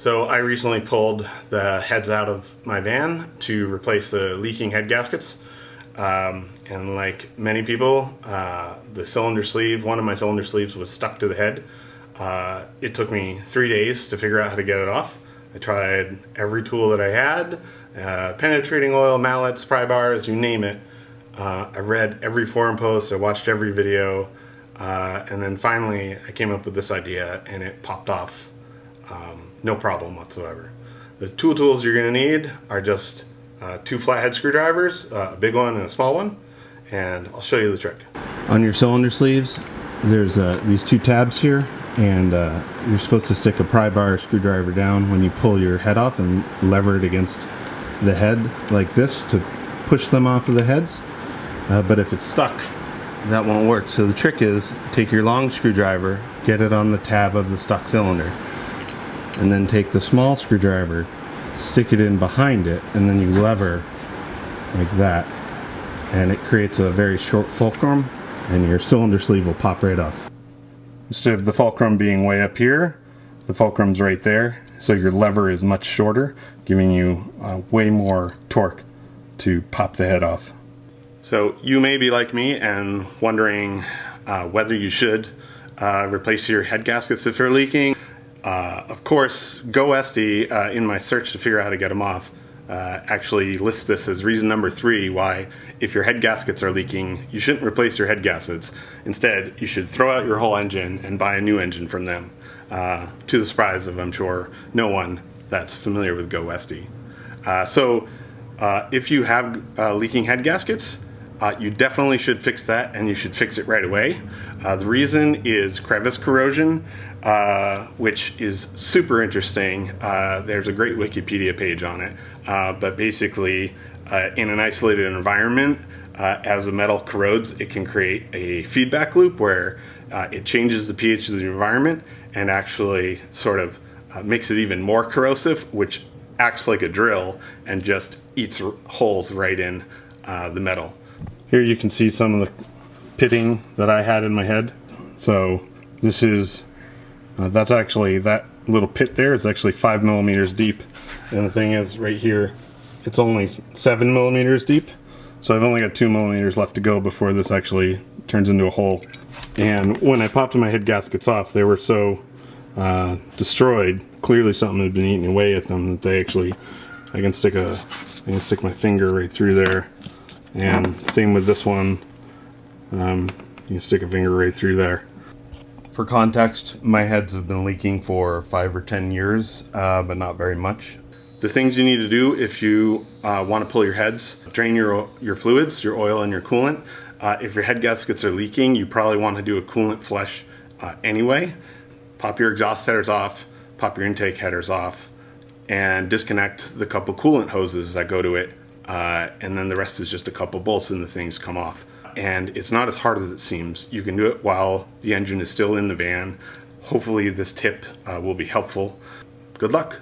So I recently pulled the heads out of my van to replace the leaking head gaskets. And like many people, the cylinder sleeve, one of my cylinder sleeves was stuck to the head. It took me 3 days to figure out how to get it off. I tried every tool that I had, penetrating oil, mallets, pry bars, you name it. I read every forum post, I watched every video, and then finally I came up with this idea and it popped off. No problem whatsoever. The tools you're going to need are just 2 flathead screwdrivers, a big one and a small one, and I'll show you the trick. On your cylinder sleeves, there's these 2 tabs here, and you're supposed to stick a pry bar screwdriver down when you pull your head off and lever it against the head like this to push them off of the heads. But if it's stuck, that won't work. So the trick is take your long screwdriver, get it on the tab of the stuck cylinder, and then take the small screwdriver, stick it in behind it, and then you lever like that, and it creates a very short fulcrum, and your cylinder sleeve will pop right off. Instead of the fulcrum being way up here, the fulcrum's right there, so your lever is much shorter, giving you way more torque to pop the head off. So you may be like me and wondering whether you should replace your head gaskets if they're leaking. Of course, GoSD, in my search to figure out how to get them off, actually lists this as reason number 3 why, if your head gaskets are leaking, you shouldn't replace your head gaskets. Instead, you should throw out your whole engine and buy a new engine from them, to the surprise of, I'm sure, no one that's familiar with GoSD. So if you have leaking head gaskets, you definitely should fix that, and you should fix it right away. The reason is crevice corrosion, which is super interesting. There's a great Wikipedia page on it. But basically, in an isolated environment, as the metal corrodes, it can create a feedback loop where it changes the pH of the environment and actually sort of makes it even more corrosive, which acts like a drill and just eats holes right in the metal. Here you can see some of the pitting that I had in my head. So this is, that's actually, that little pit there is actually 5 millimeters deep. And the thing is, right here, it's only 7 millimeters deep. So I've only got 2 millimeters left to go before this actually turns into a hole. And when I popped my head gaskets off, they were so destroyed. Clearly something had been eating away at them that they actually, I can stick my finger right through there. And same with this one, you can stick a finger right through there. For context, my heads have been leaking for 5 or 10 years, but not very much. The things you need to do if you want to pull your heads: drain your fluids, your oil and your coolant. If your head gaskets are leaking, you probably want to do a coolant flush anyway. Pop your exhaust headers off, pop your intake headers off, and disconnect the couple coolant hoses that go to it. And then the rest is just a couple bolts and the things come off. And it's not as hard as it seems. You can do it while the engine is still in the van. Hopefully this tip will be helpful. Good luck.